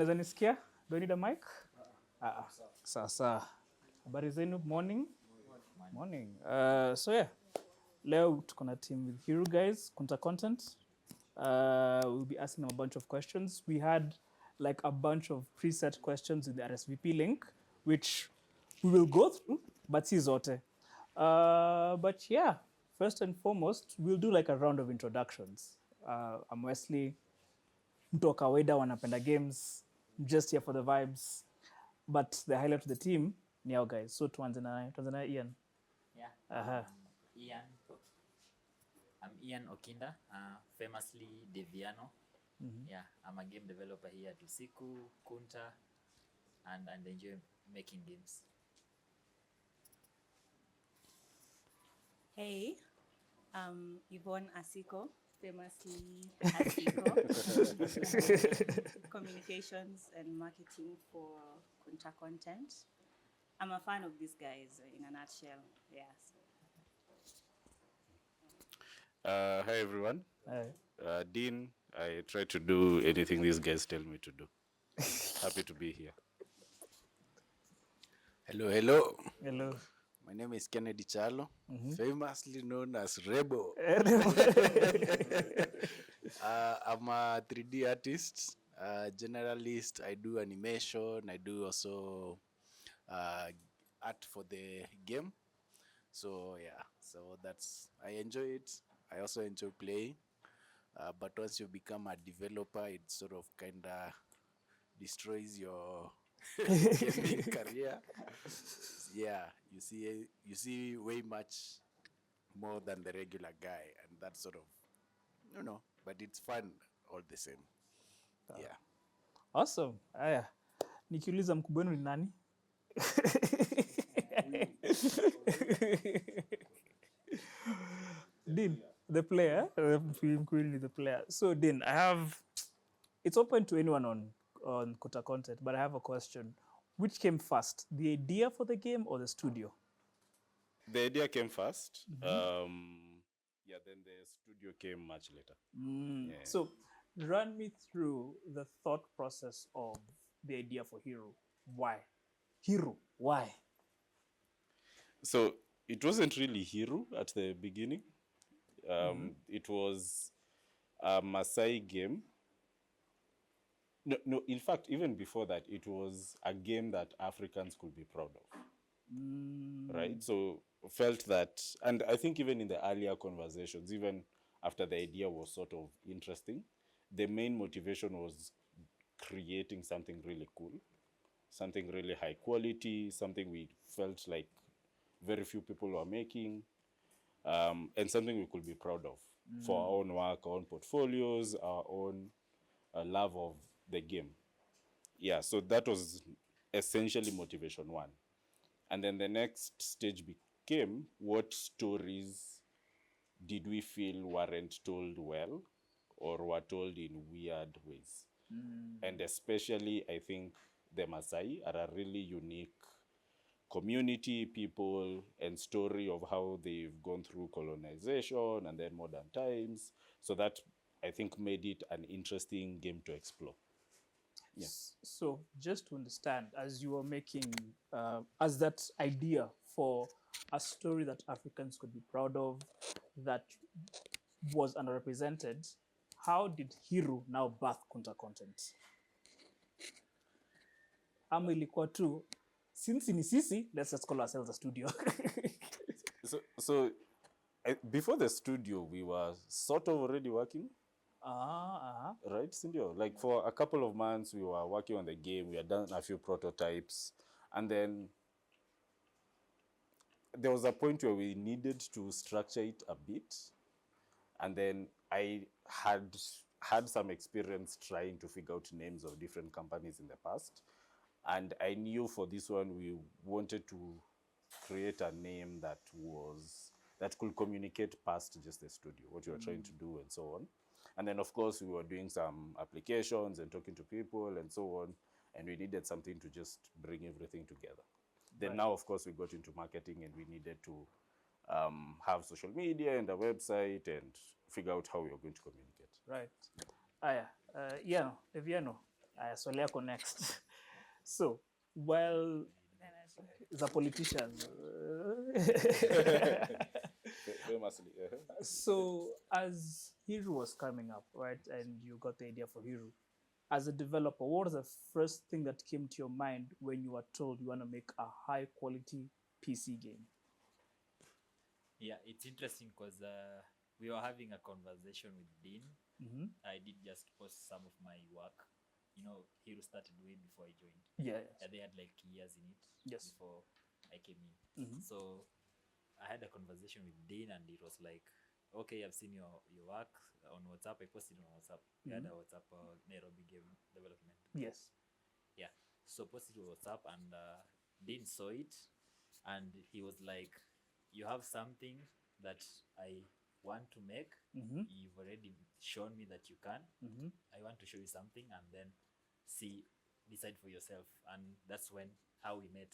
Unaweza nisikia? Do I need a mic? Sasa. Habari zenu, morning. Morning. So yeah, leo tuko na team with Hiru guys, Kunta Content. We'll be asking them a bunch of questions. We had like a bunch of preset questions in the RSVP link, which we will go through, but si zote. But yeah, first and foremost, we'll do like a round of introductions. I'm Wesley, mtu wa kawaida wanapenda games, just here for the vibes. But the highlight of the team ni our guys. So tuanze na Ian. Yeah. Ian. I'm Ian Okinda, famously Deviano. Yeah, I'm a game developer here at Usiku, Kunta, and enjoy making games. Hey, I'm Yvonne Asiko, famously Asiko, communications and marketing for Kunta Content. I'm a fan of these guys in a nutshell. Yes. Hi everyone. Hi. Dean, I try to do anything these guys tell me to do. Happy to be here. Hello, hello. Hello. My name is Kennedy Charlo, famously known as Rebo. I'm a 3D artist, generalist. I do animation. I do also art for the game. So yeah, I enjoy it. I also enjoy playing. But once you become a developer, it sort of kind of destroys your gaming career. Yeah, you see way much more than the regular guy, and that's sort of, but it's fun all the same. Yeah. Awesome. Aya. Nikiuliza mkubwa wenu ni nani? Dean, the player. The player. So Dean, it's open to anyone on Kunta Content, but I have a question. Which came first, the idea for the game or the studio? The idea came first. Yeah, then the studio came much later. Yeah. So run me through the thought process of the idea for Hiru. Why? Hiru, why? So it wasn't really Hiru at the beginning. It was a Maasai game. No, in fact, even before that, it was a game that Africans could be proud of. Right? So felt that, and I think even in the earlier conversations, even after the idea was sort of interesting, the main motivation was creating something really cool, something really high quality, something we felt like very few people were making, and something we could be proud of for our own work, our own portfolios, our own love of the game. Yeah, so that was essentially motivation one. And then the next stage became, what stories did we feel weren't told well or were told in weird ways? And especially, I think the Maasai are a really unique community, people, and story of how they've gone through colonization and then modern times. So that, I think, made it an interesting game to explore. Yes. So just to understand, as you were making, as that idea for a story that Africans could be proud of, that was underrepresented, how did Hiru now birth Kunta Content? Ama ilikuwa tu, since ni sisi, let's just call ourselves a studio. So before the studio, we were sort of already working. Right, Cindy? Like for a couple of months, we were working on the game. We had done a few prototypes. And then there was a point where we needed to structure it a bit. And then I had some experience trying to figure out names of different companies in the past. And I knew for this one, we wanted to create a name that could communicate past just the studio, what you were trying to do and so on. And then, of course, we were doing some applications and talking to people and so on. And we needed something to just bring everything together. Then now, of course, we got into marketing and we needed to have social media and a website and figure out how we were going to communicate. Right. Yeah, Deviano, Swali yako next. So, well, the politician. Famously. So, as Hiru was coming up, right, and you got the idea for Hiru, as a developer, what was the first thing that came to your mind when you were told you want to make a high quality PC game? Yeah, it's interesting because we were having a conversation with Dean. I did just post some of my work. You know, Hero started way before I joined. Yeah. They had like years in it before I came in. So I had a conversation with Dean, and it was like, okay, I've seen your work on WhatsApp. I posted on WhatsApp. We had a WhatsApp Nairobi game development. Yes. Yeah. So posted on WhatsApp, and Dean saw it, and he was like, you have something that I want to make. You've already shown me that you can. I want to show you something, and then decide for yourself. And that's how we met.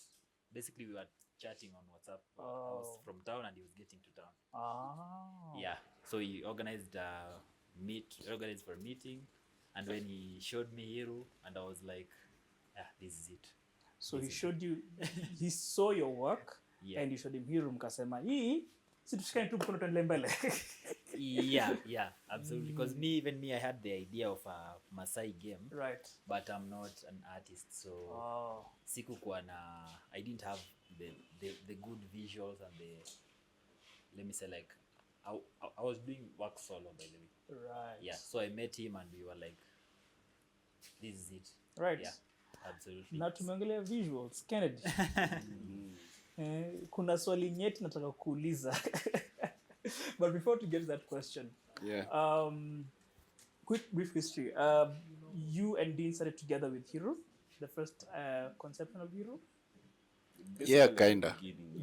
Basically, we were chatting on WhatsApp. I was from town, and he was getting to town. Yeah. So he organized for a meeting, and when he showed me Hiru, and I was like, this is it. So he showed you, he saw your work, and you showed him Hiru, mkasema, hii, si tushikane tu mkono tuendelee mbele. Yeah, absolutely. Because even me, I had the idea of a Maasai game, right? But I'm not an artist, so I didn't have the good visuals and let me say, like, I was doing work solo, by the way. Right. Yeah. So I met him, and we were like, this is it. Right. Yeah. Absolutely. Na tumeongelea visuals, Kennedy. Kuna swali nyeti nataka kuuliza. But before to get to that question, quick brief history. You and Dean started together with Hiru, the first conception of Hiru? Kinda.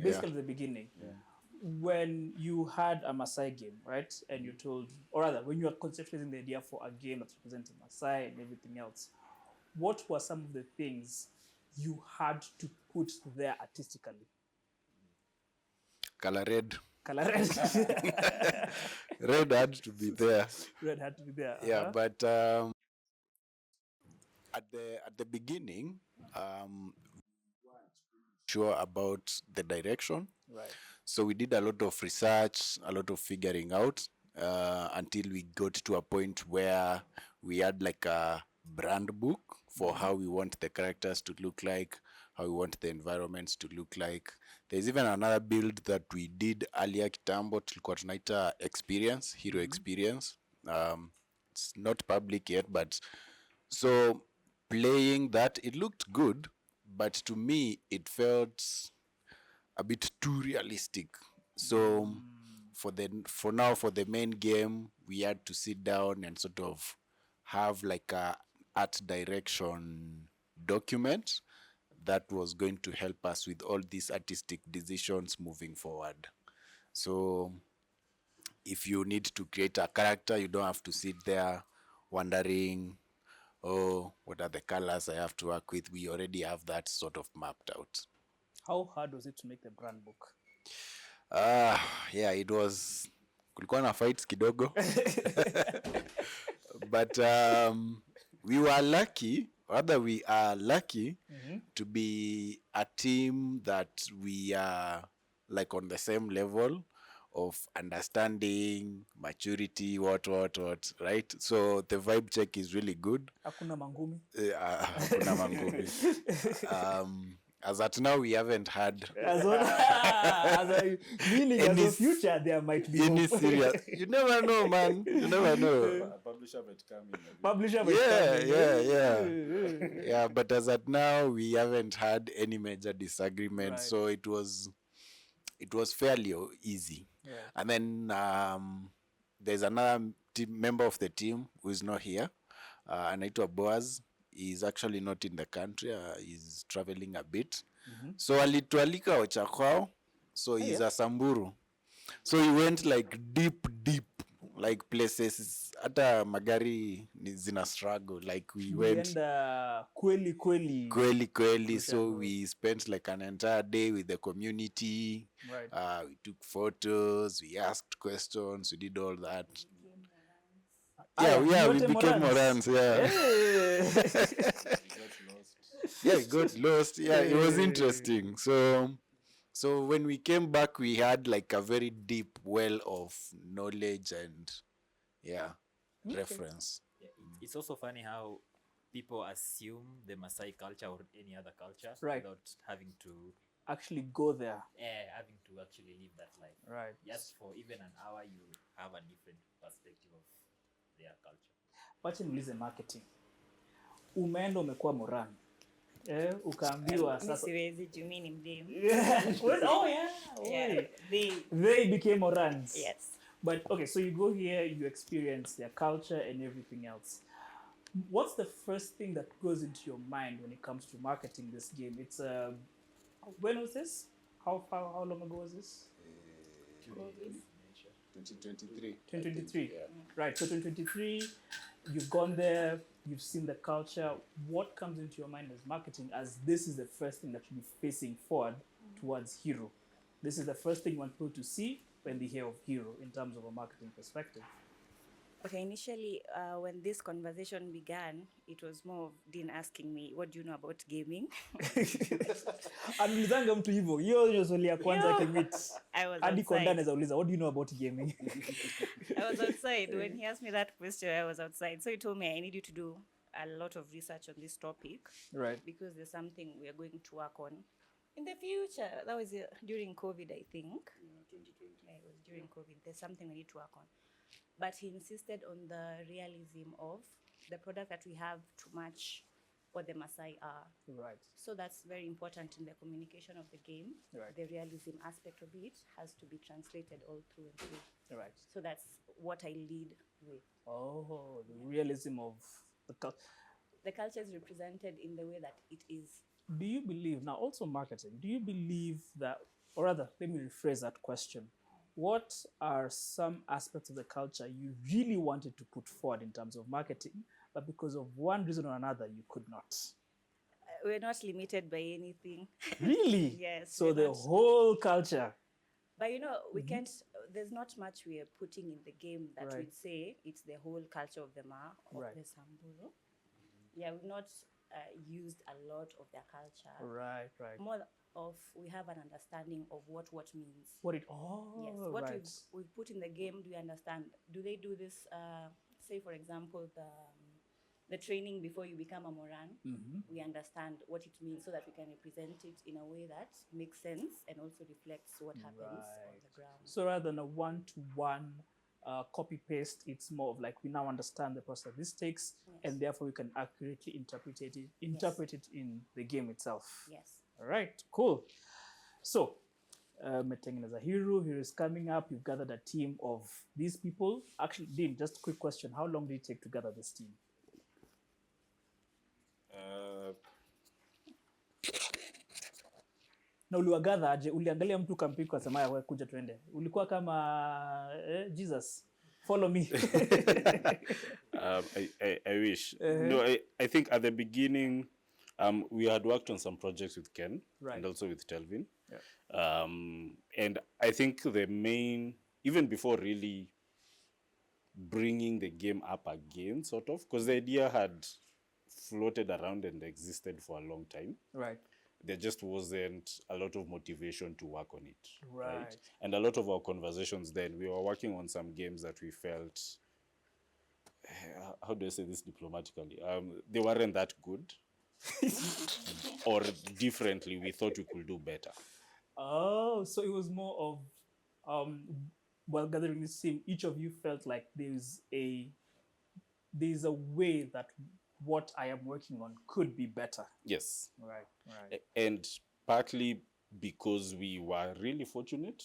Basically the beginning. Yeah. When you had a Maasai game, right? And you told, or rather, when you were conceptualizing the idea for a game that represented Maasai and everything else, what were some of the things you had to put there artistically? Color red. Red. Red had to be there. Red had to be there. Yeah, but at the beginning, sure about the direction. Right. So we did a lot of research, a lot of figuring out, until we got to a point where we had like a brand book for how we want the characters to look like, how we want the environments to look like. There's even another build that we did earlier kitambo, tulikuwa tunaita experience, Hero experience. It's not public yet, but so playing that, it looked good, but to me, it felt a bit too realistic. So for the main game, we had to sit down and sort of have like a art direction document that was going to help us with all these artistic decisions moving forward. So if you need to create a character, you don't have to sit there wondering, oh, what are the colors I have to work with? We already have that sort of mapped out. How hard was it to make the brand book? Yeah, it was, kulikuwa na fights kidogo. But we are lucky to be a team that we are like on the same level of understanding, maturity, what, right? So the vibe check is really good. Hakuna mangumi. Hakuna mangumi. As at now, we haven't had meaning as a future there might be any serious. You never know, man. You never know. A publisher might come in. Publisher might come in. Yeah, but as at now, we haven't had any major disagreement. Right. So it was fairly easy. Yeah. And then there's another member of the team who is not here, anaitwa Boaz. He's actually not in the country. He's traveling a bit. So alitualika Ochakwao. So he's a Samburu. So he went like deep, like places. Hata magari zina struggle. Like we went kweli. So we spent like an entire day with the community. Right. We took photos. We asked questions. We did all that. Aya, we nyote became Morans. Morans. Yeah. Hey. Yeah, it got lost. Yeah, it was interesting. So when we came back, we had like a very deep well of knowledge and reference. Yeah, it's also funny how people assume the Maasai culture or any other culture Right. without having to Actually go there. actually live that life. Right. Just for even an hour, you have a different perspective of their culture. Wacha niulize marketing. Umeenda umekuwa Moran. Ukaambiwa Mi sasa. siwezi juu mi ni mdemu. Oh yeah. Yeah, They became Morans. yes. But okay, so you go here, you experience their culture and everything else. What's the first thing that goes into your mind when it comes to marketing this game? It's when was this? How long ago was this? 2023. 2023. Right. So 2023, you've gone there, you've seen the culture. What comes into your mind as marketing, as this is the first thing that you'll be facing forward towards Hiru? This is the first thing you want people to see when they hear of Hiru in terms of a marketing perspective. Okay, initially, when this conversation began, it was more of Dean asking me, what do you know about gaming? Anulizanga mtu hivyo. Hiyo ndio swali ya kwanza kimit. I was Hadi kwa ndani outside. anauliza, what do you know about gaming? I was outside. When he asked me that question, I was outside. So he told me I need you to do a lot of research on this topic. Right. Because there's something we are going to work on in the future. That was during COVID, I think. Yeah, it was during COVID. There's something we need to work on. But he insisted on the realism of the product that we have to match what the Maasai are. Right. So that's very important in the communication of the game. Right. The realism aspect of it has to be translated all through and through. Right. So that's what I lead with. Oh, the realism of the culture. The culture is represented in the way that it is. Do you believe, now also marketing, do you believe that, or rather, let me rephrase that question. What are some aspects of the culture you really wanted to put forward in terms of marketing, but because of one reason or another, you could not? We're not limited by anything. Really? Yes. So we're the not. whole culture. But we can't, there's not much we are putting in the game that Right. we'd say it's the whole culture of the Ma, of Right. the Samburu. Yeah, we've not used a lot of their culture. Right, right. More of, we have an understanding of what means. What it, Yes, what right. we've put in the game, do we understand? Do they do this, say for example, the training before you become a Moran? We understand what it means so that we can represent it in a way that makes sense and also reflects what happens on the ground. So rather than a one-to-one copy paste, it's more of like we now understand the process this takes, and therefore we can accurately interpret it in the game itself. Yes. All right, cool. So, Metengeneza Hiru is coming up. You've gathered a team of these people. Actually, Dean, just a quick question: how long did it take to gather this team? Na uliwagather aje? Uliangalia mtu ukampick ukasema ya kuja tuende? Ulikuwa kama Jesus, follow me. I wish. No, I think at the beginning, we had worked on some projects with Ken and also with Telvin. Yeah. And I think the main, even before really bringing the game up again, sort of, because the idea had floated around and existed for a long time. Right. There just wasn't a lot of motivation to work on it. Right. And a lot of our conversations then, we were working on some games that we felt, how do I say this diplomatically? They weren't that good. Or differently, we thought we could do better. Oh, so it was more of, while gathering this team, each of you felt like there's a way that what I am working on could be better. Yes. Right. And partly because we were really fortunate,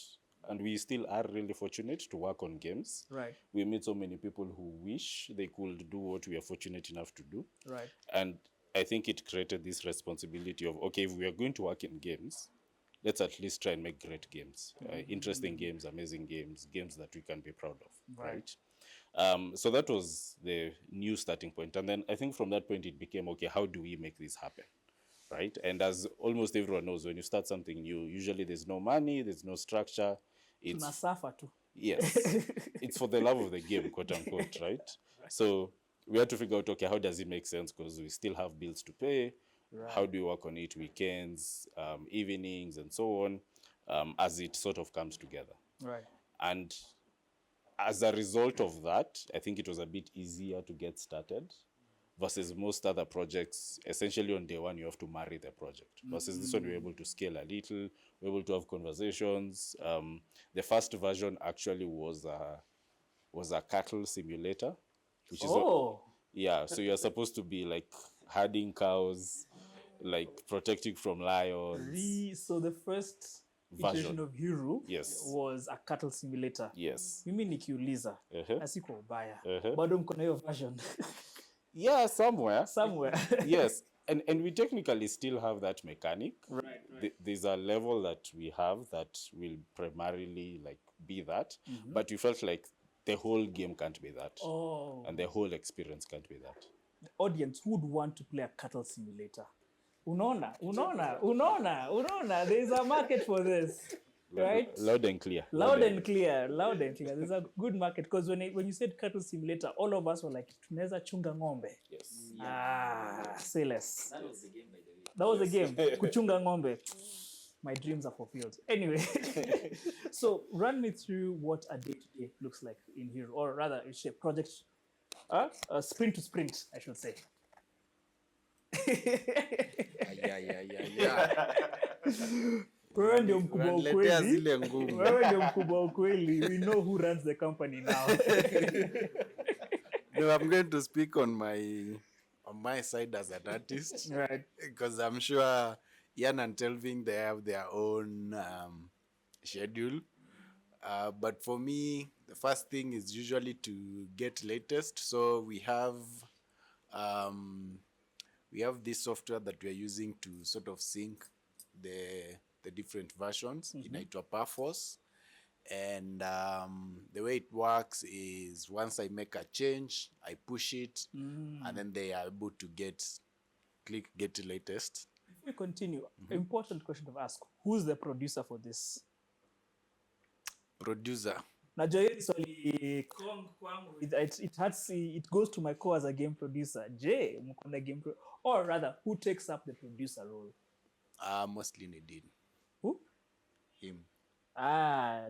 and we still are really fortunate to work on games. Right. We meet so many people who wish they could do what we are fortunate enough to do. Right. And I think it created this responsibility of, okay, if we are going to work in games, let's at least try and make great games, interesting games, amazing games, games that we can be proud of, right? So that was the new starting point. And then I think from that point, it became, okay, how do we make this happen, right? And as almost everyone knows, when you start something new, usually there's no money, there's no structure. It's Tunasuffer too. Yes. It's for the love of the game, quote unquote, right? So we had to figure out, okay, how does it make sense? Because we still have bills to pay. How do we work on it weekends, evenings, and so on, as it sort of comes together. Right. And as a result of that, I think it was a bit easier to get started versus most other projects. Essentially, on day one, you have to marry the project. Versus this one, we're able to scale a little, we're able to have conversations. The first version actually was a cattle simulator, which is yeah. So you're supposed to be like herding cows, like protecting from lions. So the first iteration of Hiru Yes. was a cattle simulator. Yes. Mimi nikiuliza, Uh-huh. asiko ubaya. Uh-huh. Bado mko na hiyo version. Yeah, somewhere. Somewhere. Yes. And we technically still have that mechanic. Right. There's a level that we have that will primarily like be that. But we felt like the whole game can't be that. Oh. And the whole experience can't be that. The audience would want to play a cattle simulator. Unaona. There is a market for this. Right? Loud and clear. Loud and clear. There's a good market, because when you said cattle simulator, all of us were like, tunaweza chunga ng'ombe. Yes. Say less. That was the game, by the way. That was the game. Kuchunga ng'ombe. My dreams are fulfilled. Anyway, so run me through what a day-to-day looks like in here, or rather, it's a project, sprint to sprint, I should say. Wewe ndio mkubwa wa Unaniletea ukweli. zile ngumu. Wewe ndio mkubwa wa ukweli. We know who runs the company now. No, I'm going to speak on my side as an artist. Right. Because I'm sure Ian and Telvin, they have their own schedule. But for me, the first thing is usually to get latest. So we have this software that we are using to sort of sync the different versions in it.As. And the way it works is once I make a change, I push it, and then they are able to click get the latest. Before we continue, important question to ask. Who's the producer for this? Producer. Najua hili swali kwangu, it goes to my core as a game producer. Je, mko na game or rather, who takes up the producer role? Mostly Nadine. Who? Him.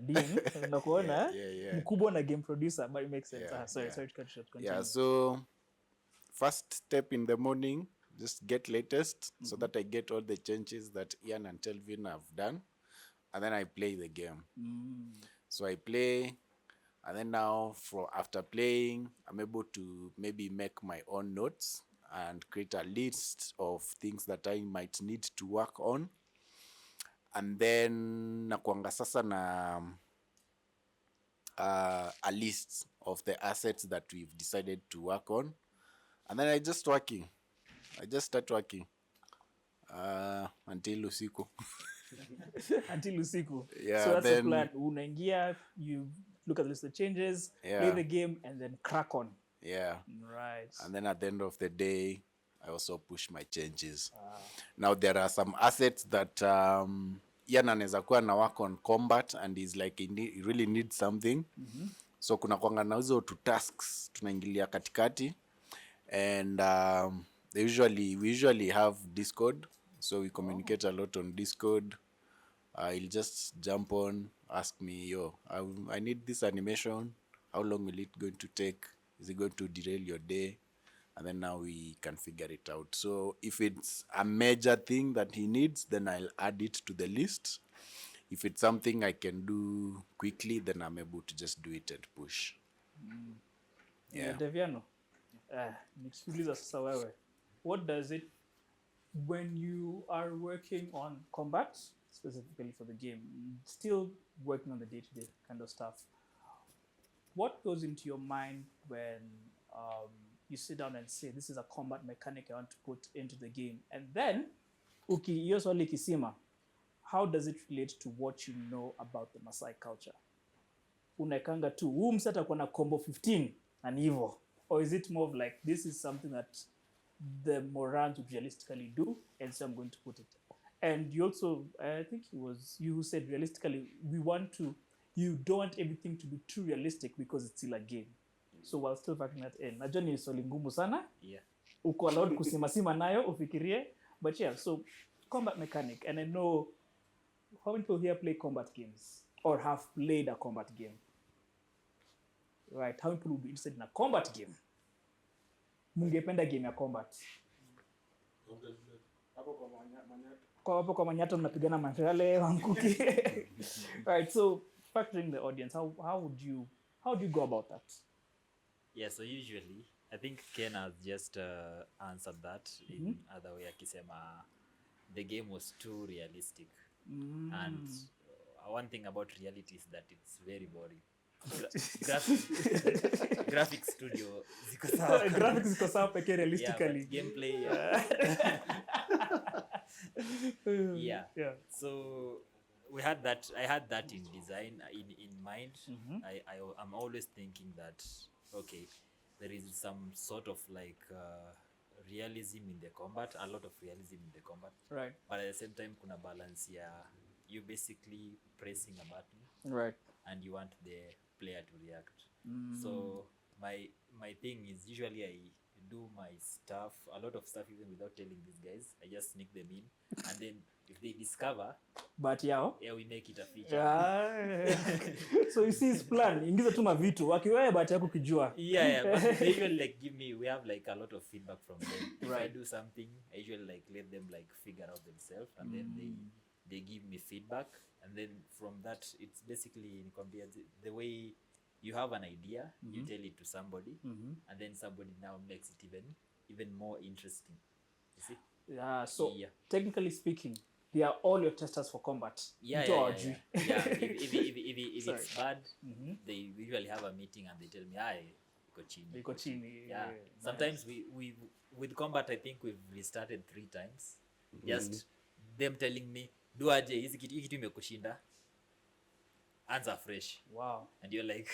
Dean, unakuona Yeah. mkubwa na game producer, but it makes sense. Yeah, Sorry yeah. to cut short. Continue. Yeah, so first step in the morning, just get latest so that I get all the changes that Ian and Telvin have done, and then I play the game. So I play, and then now after playing, I'm able to maybe make my own notes and create a list of things that I might need to work on. And then nakuanga sasa na a list of the assets that we've decided to work on. And then I just start working until usiku. Until usiku. Yeah, So that's then, the plan. Unaingia, you look at the list of changes, play the game, and then crack on. Yeah. Right. And then at the end of the day, I also push my changes. Now there are some assets that Ian anaweza kuwa na work on combat and is like he really needs something. So kuna kwanga na hizo two tasks tunaingilia katikati, and we usually have Discord, so we communicate a lot on Discord. He'll just jump on, ask me, I need this animation. How long will it going to take? Is it going to derail your day? And then now we can figure it out. So if it's a major thing that he needs, then I'll add it to the list. If it's something I can do quickly, then I'm able to just do it and push. Yeah. Deviano, nikiuliza sasa wewe, what does it, when you are working on combat, specifically for the game, still working on the day-to-day kind of stuff, what goes into your mind when you sit down and say, this is a combat mechanic I want to put into the game? And then, hiyo swali kisima, how does it relate to what you know about the Maasai culture? Unaekanga tu, huu msata kuna combo 15 and hivyo. Or is it more of like, this is something that the Morans would realistically do, and so I'm going to put it. And you also, I think it was you who said realistically, we want to you don't want everything to be too realistic because it's still a game. So while still factoring that in, najua ni swali ngumu sana. Yeah. Uko allowed kusimasima nayo ufikirie, but yeah, so combat mechanic, and I know how many people here play combat games or have played a combat game, right? How many people would be interested in a combat game? Mungependa game ya combat? Kwa hapo kwa manyato mnapigana mashale wanguki. Right, so factoring the audience, how would you go about that? Yeah, so usually I think Ken has just answered that in other way akisema the game was too realistic. And one thing about reality is that it's very boring. Graphics studio ziko sawa. Graphics ziko sawa pekee realistically. Yeah, gameplay. Yeah. So I had that in design in mind. I'm always thinking that okay, there is some sort of like realism in the combat, a lot of realism in the combat. Right. But at the same time kuna balance you basically pressing a button. Right. And you want the player to react. So my thing is usually I do my stuff, a lot of stuff even without telling these guys. I just sneak them in, and then if they discover, but yeah, we make it a feature. Yeah. So you see his plan, ingiza tu mavitu wakiwewe but yako kijua. Yeah, but they usually like give me, we have like a lot of feedback from them. If right. I do something, I usually like let them like figure out themselves, and then they give me feedback, and then from that it's basically the way you have an idea, you tell it to somebody, and then somebody now makes it even more interesting. You see? Yeah, so technically speaking, they are all your testers for combat. Yeah. If it's bad, they usually have a meeting and they tell me, iko chini. Yeah. Sometimes we with combat, I think we've restarted 3 times. Just them telling me, do aje, hii kitu imekushinda. Answer fresh. Wow. And you're like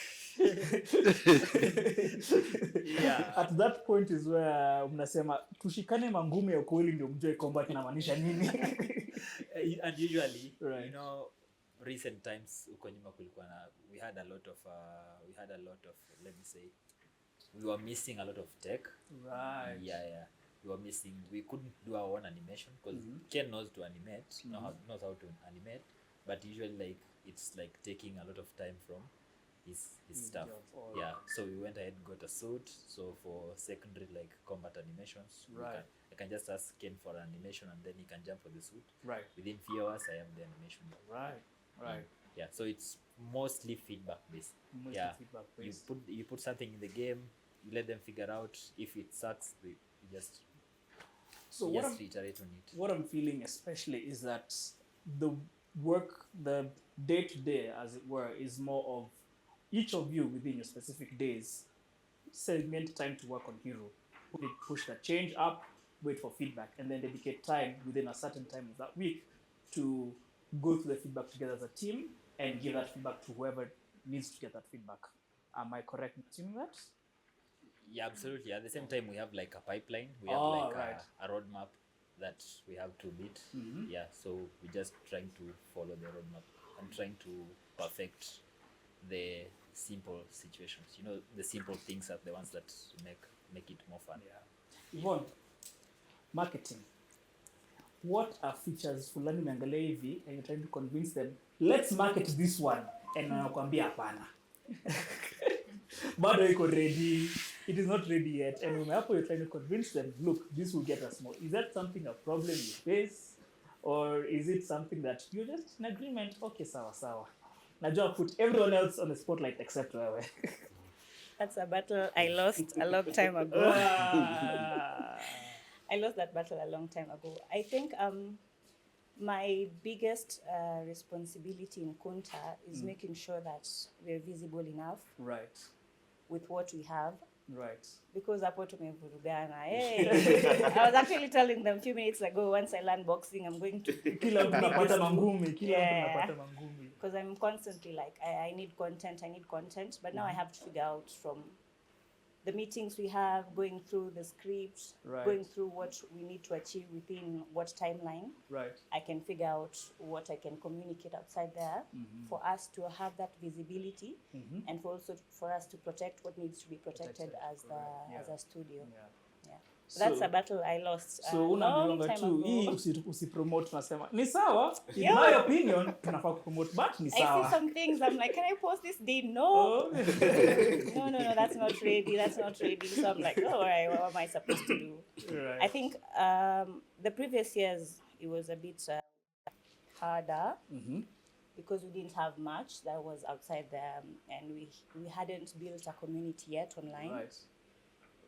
yeah. At that point is where mnasema tushikane mangumu ya ukweli ndio mjue combat inamaanisha nini. And usually, right. you know, recent times uko nyuma kulikuwa na we had a lot of let me say we were missing a lot of tech. Right. Yeah. We couldn't do our own animation because Ken knows to animate, knows how to animate, but usually like it's like taking a lot of time from his stuff. Yeah, so we went ahead and got a suit. So for secondary like combat animations, right, I can just ask Ken for an animation and then he can jump for the suit. Right. Within few hours, I have the animation. Right. Yeah, so it's mostly feedback based. Feedback based. You put something in the game, you let them figure out. If it sucks, you just reiterate on it. What I'm feeling especially is that the work, the day-to-day, as it were, is more of each of you within your specific days segment time to work on Hiru. They push the change up, wait for feedback, and then dedicate time within a certain time of that week to go through the feedback together as a team and give that feedback to whoever needs to get that feedback. Am I correct in assuming that? Yeah, absolutely. At the same time, we have like a pipeline. We have like a roadmap that we have to meet. Yeah, so we're just trying to follow the roadmap and trying to perfect the simple situations. You know, the simple things are the ones that make it more fun. Yeah. Yvonne, marketing. What are features fulani umeangalia hivi and you're trying to convince them, let's market this one, and wanakuambia hapana. Bado iko ready. It is not ready yet. And you're trying to convince them, look, this will get us more. Is that something, a problem you face? Or is it something that you're just in agreement? Okay, sawa. Najua put everyone else on the spotlight except wewe. That's a battle I lost a long time ago. I lost that battle a long time ago. I think my biggest responsibility in Kunta is making sure that we're visible enough. Right. With what we have. Right. Because hapo tumevurugana. Hey. I was actually telling them a few minutes ago, once I learn boxing, I'm going to kila mtu anapata mangumi. Because I'm constantly like, I need content, but now I have to figure out from the meetings we have, going through the script, Right. going through what we need to achieve within what timeline, Right. I can figure out what I can communicate outside there for us to have that visibility and for also for us to protect what needs to be protected as the Yeah. as a studio. Yeah. Yeah. That's So- a battle I lost a So long unaambiwanga time tu hii ago. usipromote, tunasema ni sawa, in Yeah. my opinion tunafaa kupromote, but ni I see sawa. some things, I'm like, can I post this? They no. Oh. No, that's not ready. That's not ready. So I'm like, oh, all right, what am I supposed to do? Right. I think the previous years, it was a bit harder because we didn't have much that was outside there, and we hadn't built a community yet online. Right.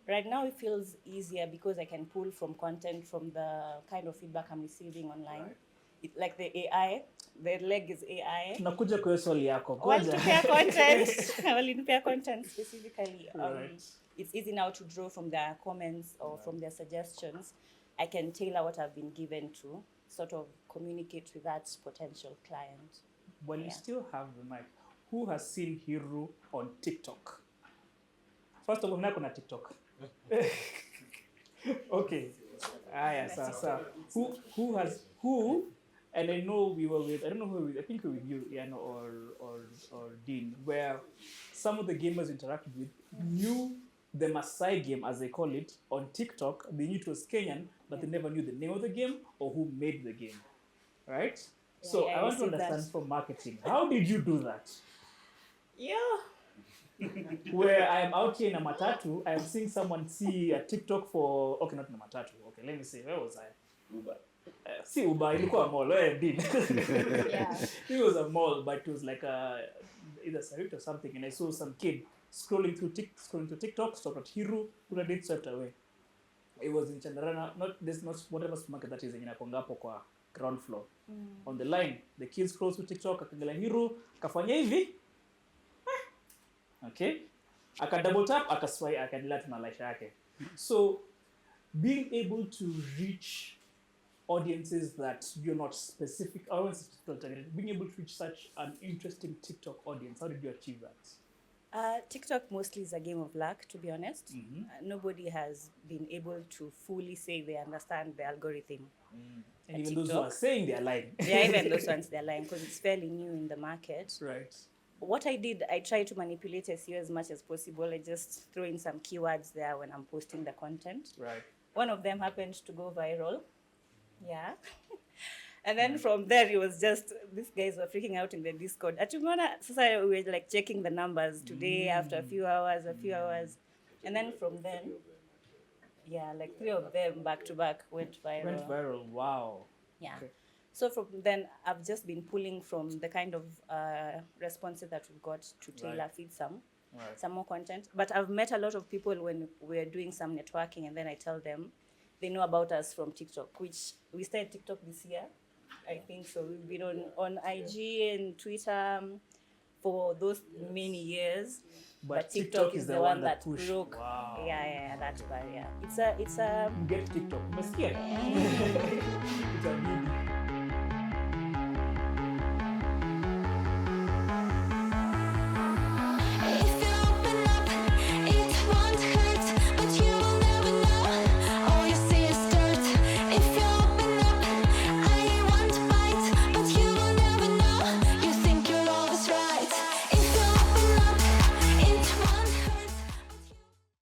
Right now, it feels easier because I can pull from content from the kind of feedback I'm receiving online. Right. Like the AI, the leg is AI. Tunakuja kwa swali yako. Walinipea content. Walinipea content specifically. Right. It's easy now to draw from their comments or from their suggestions. I can tailor what I've been given to sort of communicate with that potential client. While you Yeah. still have the mic, who has seen Hiru on TikTok? First of all, nako na TikTok. Okay. Aya, sawa. Who and I know we were with, I don't know who we were with, I think we were with you, Ian or Dean, where some of the gamers interacted with knew the Maasai game, as they call it, on TikTok. They knew it was Kenyan, but they never knew the name of the game or who made the game. Right? So Yeah, I I want to received understand that. from marketing, how did you do that? Yeah. Where I am out here in a matatu, I am seeing someone see a TikTok for, okay, not in a matatu, okay, let me see, where was I? Uber. See Uber, ilikuwa mall, where I did. Yeah. It was a mall, but it was like either Sarita or something, and I saw some kid scrolling through TikTok, stopped at Hiru, put a date, swept away. It was in Chandarana, not whatever supermarket that is in Kongapo kwa ground floor. On the line, the kids scroll through TikTok, akaangalia Hiru, kafanya hivi. Okay, aka double tap, akaswipe, akaendelea na maisha yake. So being able to reach audiences that you're not specific, I don't say targeted, being able to reach such an interesting TikTok audience, how did you achieve that? TikTok mostly is a game of luck, to be honest. Nobody has been able to fully say they understand the algorithm. And even those who are saying they're lying. Yeah, even those ones, they're lying because it's fairly new in the market. Right. What I did, I tried to manipulate SEO as much as possible. I just throw in some keywords there when I'm posting the content. Right. One of them happened to go viral. Yeah. And then from there, it was just, these guys were freaking out in the Discord. So we were like checking the numbers today after a few hours. And then from then, yeah, like 3 of them back to back went viral. Went viral, wow. Yeah. Okay. So from then, I've just been pulling from the kind of responses that we've got to tailor feed some more content. But I've met a lot of people when we're doing some networking, and then I tell them they know about us from TikTok, which we started TikTok this year, I think. So we've been on IG and Twitter for those many years. But TikTok is the one that pushed. broke. Wow. Yeah, that barrier. It's a Get TikTok. Umesikia? It's a big